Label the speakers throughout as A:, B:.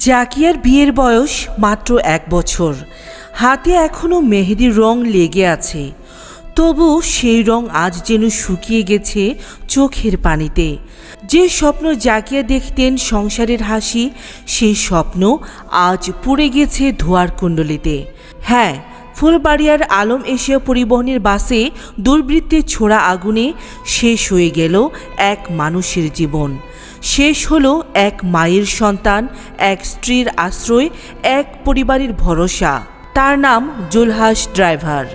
A: জাকিয়ার বিয়ের বয়স মাত্র ১ বছর। হাতে এখনও মেহেদির রং লেগে আছে, তবু সেই রং আজ যেন শুকিয়ে গেছে চোখের পানিতে। যে স্বপ্ন জাকিয়া দেখতেন সংসারের হাসি, সেই স্বপ্ন আজ পুড়ে গেছে ধোঁয়ার কুণ্ডলিতে। হ্যাঁ, ফুলবাড়িয়ার আলম এশিয়া পরিবহনের বাসে দুর্বৃত্তের ছোড়া আগুনে শেষ হয়ে গেল এক মানুষের জীবন। শেষ হলো এক মায়ের সন্তান, এক স্ত্রীর আশ্রয়, এক পরিবারের ভরসা। তার নাম জুলহাস ড্রাইভার।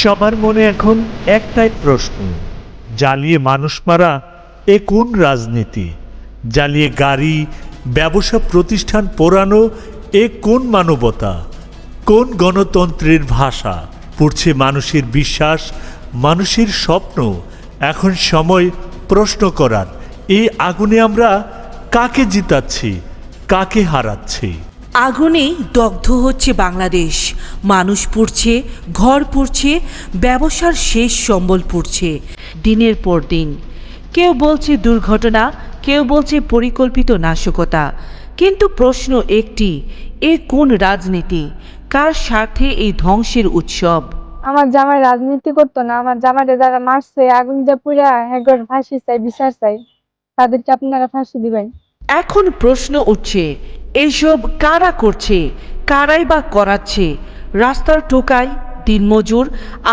B: সবার মনে এখন একটাই প্রশ্ন, জ্বালিয়ে মানুষ মারা এ কোন রাজনীতি? জ্বালিয়ে গাড়ি, ব্যবসা প্রতিষ্ঠান পোড়ানো এ কোন মানবতা? কোন গণতন্ত্রের ভাষা? পড়ছে মানুষের বিশ্বাস, মানুষের স্বপ্ন। এখন সময় প্রশ্ন করার, এই আগুনে আমরা কাকে জিতাচ্ছি, কাকে হারাচ্ছি?
A: আগুনে দগ্ধ হচ্ছে বাংলাদেশ। মানুষ পুড়ছে, ঘর পুড়ছে, ব্যবসার শেষ সম্বল পুড়ছে দিনের পর দিন। কেউ বলছে দুর্ঘটনা, কেউ বলছে পরিকল্পিত নাশকতা। কিন্তু প্রশ্ন একটি, এ কোন রাজনীতি? কার স্বার্থে এই ধ্বংসের উৎসব?
C: আমার জামাই রাজনীতি করতো না, আমার জামাইরে যারা মারছে আগুন দিয়ে পুড়া একবার ফাঁসি চাই, বিচার চাই, তাদেরকে আপনারা ফাঁসি দিবেন।
A: এখন প্রশ্ন উঠছে, এসব কারা করছে, কারাই বা করাচ্ছে? রাস্তার টোকাই, দিনমজুর,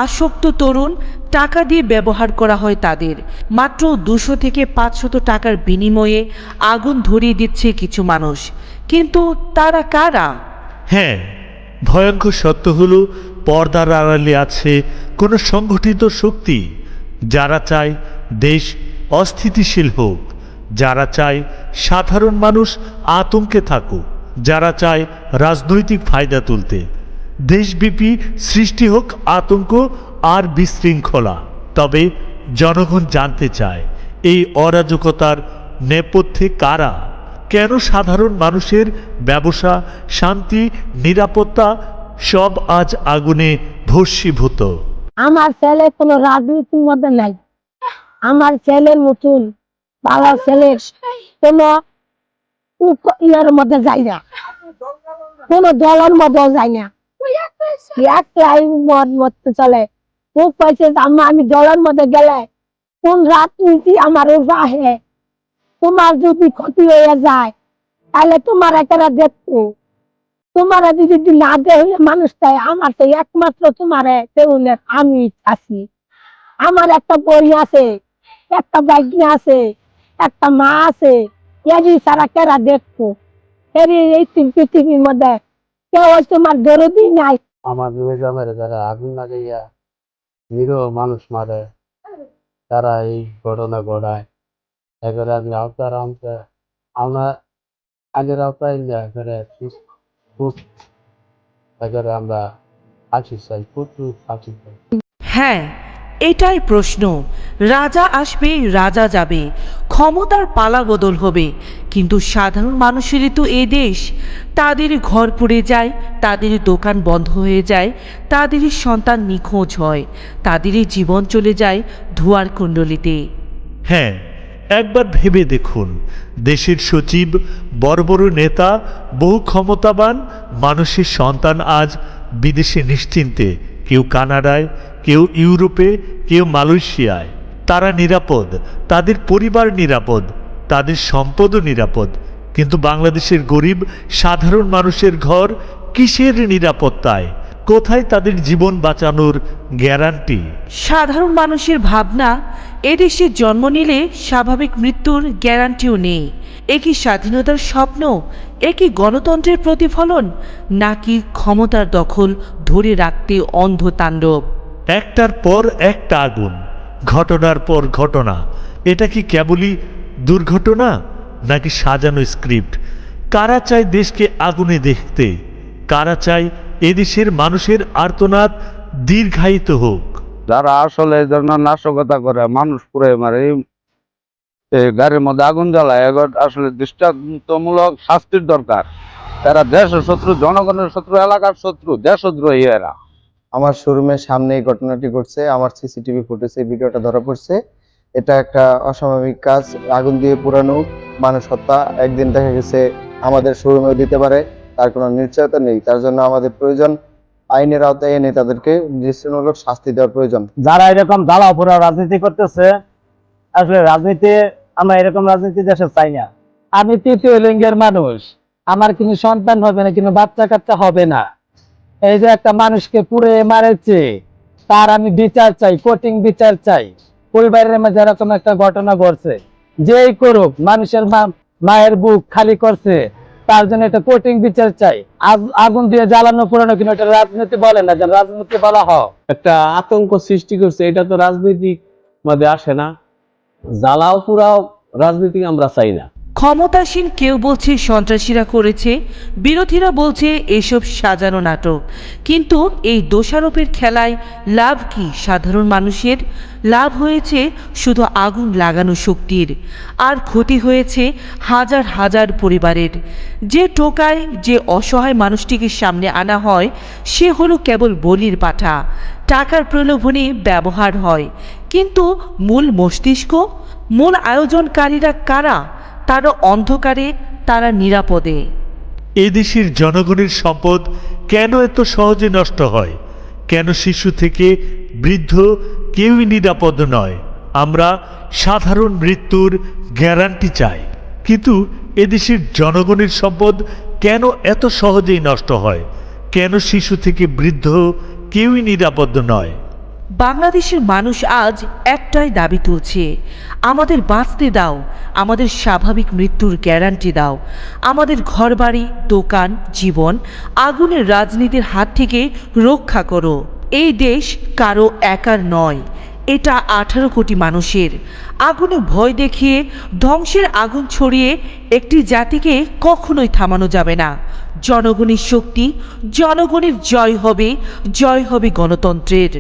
A: আসক্ত তরুণ, টাকা দিয়ে ব্যবহার করা হয় তাদের। মাত্র 200 থেকে 500 টাকার বিনিময়ে আগুন ধরিয়ে দিচ্ছে কিছু মানুষ। কিন্তু তারা কারা?
B: হ্যাঁ, ভয়ঙ্কর সত্য হলো পর্দার আড়ালে আছে কোনো সংগঠিত শক্তি, যারা চায় দেশ অস্থিতিশীল হোক, যারা চায় সাধারণ মানুষ আতঙ্কে থাকুক, যারা চায় রাজনৈতিক ফায়দা তুলতে দেশব্যাপী সৃষ্টি হোক আতঙ্ক আর বিশৃঙ্খলা। তবে জনগণ জানতে চায়, এই অরাজকতার নেপথ্যে কারা? কেন সাধারণ মানুষের ব্যবসা, শান্তি, নিরাপত্তা সব আজ আগুনে ভস্মীভূত?
D: আমার ছেলে কোনো রাজনীতির মধ্যে নাই। আমার ছেলের মতন ভালো ছেলে কোনো ইয়ার মধ্যে যায় না, কোনো দলের মধ্যেও যায় না। একলাই মত মত চলে। খুব পাইছে আমি দলের মধ্যে গেলে কোন রাজনীতি আমার রাহে, তোমার যদি ক্ষতি হয়ে যায় তাহলে তোমার একটা দেখবো। তোমার যদি না দেয় মানুষটাই আমার তো একমাত্র তোমার দেউনের আমি আছি। আমার একটা বই আছে, একটা বাইকনা আছে, একটা মা আছে, এরই সারা কেরা দেখবো? এরই এই পৃথিবীর মধ্যে কেউ তোমার দরদি নাই।
E: আমার গ্রামের যারা আগুন লাগাইয়া নিরীহ মানুষ মারে, তারা এই ঘটনা ঘটায়। এবারে আমি আওতার আমরা আগের আওতায় এবারে আমরা ফাঁসি চাই, প্রচুর ফাঁসি চাই।
A: হ্যাঁ, এটাই প্রশ্ন। রাজা আসবে, রাজা যাবে, ক্ষমতার পালা বদল হবে, কিন্তু সাধারণ মানুষেরই তো এই দেশ। তাদের ঘর পুড়ে যায়, তাদের দোকান বন্ধ হয়ে যায়, তাদেরই সন্তান নিখোঁজ হয়, তাদেরই জীবন চলে যায় ধোঁয়ার কুণ্ডলিতে।
B: হ্যাঁ, একবার ভেবে দেখুন, দেশের সচিব, বড় বড় নেতা, বহু ক্ষমতাবান মানুষের সন্তান আজ বিদেশে নিশ্চিন্তে, কেউ কানাডায়, কেউ ইউরোপে, কেউ মালয়েশিয়ায়। তারা নিরাপদ, তাদের পরিবার নিরাপদ, তাদের সম্পদও নিরাপদ। কিন্তু বাংলাদেশের গরিব সাধারণ মানুষের ঘর কিসের নিরাপত্তায়? কোথায় তাদের জীবন বাঁচানোর গ্যারান্টি?
A: সাধারণ মানুষের ভাবনা, এদেশে জন্ম নিলে স্বাভাবিক মৃত্যুর গ্যারান্টিও নেই। এ কি স্বাধীনতার স্বপ্ন? এ কি গণতন্ত্রের প্রতিফলন? নাকি ক্ষমতার দখল ধরে রাখতে অন্ধ তাণ্ডব?
B: একটার পর একটা আগুন, ঘটনার পর ঘটনা। এটা কি কেবলই দুর্ঘটনা, নাকি সাজানো স্ক্রিপ্ট? কারা চায় দেশকে আগুনে দেখতে? কারা চায় এদেশের মানুষের আর্তনাদ দীর্ঘায়িত হোক।
E: যারা আসলে এই ধরনের নাশকতা করে, মানুষ পুড়ে মারে, এই গাড়ির মধ্যে আগুন জ্বালায়, এবার আসলে দৃষ্টান্তমূলক শাস্তির দরকার। এরা দেশের শত্রু, জনগণের শত্রু, এলাকার শত্রু, দেশদ্রোহী এরা।
F: আমার শোরুমের সামনে এই ঘটনাটি ঘটছে। আমার সিসিটিভি ফুটেজে ভিডিওটা ধরা পড়ছে। এটা একটা অস্বাভাবিক কাজ, আগুন দিয়ে পুরানো, মানুষ হত্যা। একদিন দেখা গেছে আমাদের শোরুমেও দিতে পারে, তার কোনো নিশ্চয়তা নেই। তার জন্য আমাদের প্রয়োজন আইনের আওতায় এনে তাদেরকে দৃষ্টান্তমূলক শাস্তি দেওয়ার প্রয়োজন।
G: যারা এরকম জ্বালাও পোড়াও রাজনীতি করতেছে, আসলে রাজনীতি, আমরা এরকম রাজনীতি দেশে চাই না। আমি তৃতীয় লিঙ্গের মানুষ, আমার কোনো সন্তান হবে না, কোনো বাচ্চা কাচ্চা হবে না। এই যে একটা মানুষকে পুড়ে মারেছে, তার আমি বিচার চাই, কঠিন বিচার চাই। পরিবারের মধ্যে এরকম একটা ঘটনা ঘটছে, যেই করুক, মানুষের মায়ের বুক খালি করছে, তার জন্য একটা কঠিন বিচার চাই। আগুন দিয়ে জ্বালানো পুরানো কিন্তু এটা রাজনীতি বলে না, যেন রাজনীতি বলা হয়।
H: একটা আতঙ্ক সৃষ্টি করছে, এটা তো রাজনৈতিক মধ্যে আসে না। জ্বালাও পুরাও রাজনীতি আমরা চাই না।
A: ক্ষমতাসীন কেউ বলছে সন্ত্রাসীরা করেছে, বিরোধীরা বলছে এসব সাজানো নাটক। কিন্তু এই দোষারোপের খেলায় লাভ কি সাধারণ মানুষের? লাভ হয়েছে শুধু আগুন লাগানো শক্তির, আর ক্ষতি হয়েছে হাজার হাজার পরিবারের। যে টোকায়, যে অসহায় মানুষটিকে সামনে আনা হয়, সে হলো কেবল বলির পাঠা, টাকার প্রলোভনে ব্যবহার হয়। কিন্তু মূল মস্তিষ্ক, মূল আয়োজনকারীরা কারা? তারা অন্ধকারে, তারা নিরাপদে।
B: এদেশের জনগণের সম্পদ কেন এত সহজে নষ্ট হয়? কেন শিশু থেকে বৃদ্ধ কেউই নিরাপদ নয়? আমরা সাধারণ মৃত্যুর গ্যারান্টি চাই, কিন্তু এদেশের জনগণের সম্পদ কেন এত সহজেই নষ্ট হয়? কেন শিশু থেকে বৃদ্ধ কেউই নিরাপদ নয়?
A: বাংলাদেশের মানুষ আজ একটাই দাবি তুলছে, আমাদের বাঁচতে দাও, আমাদের স্বাভাবিক মৃত্যুর গ্যারান্টি দাও, আমাদের ঘরবাড়ি, দোকান, জীবন আগুনের রাজনীতির হাত থেকে রক্ষা করো। এই দেশ কারো একার নয়, এটা 18 কোটি মানুষের। আগুনে ভয় দেখিয়ে ধ্বংসের আগুন ছড়িয়ে একটি জাতিকে কখনোই থামানো যাবে না। জনগণের শক্তি, জনগণের জয় হবে, জয় হবে গণতন্ত্রের।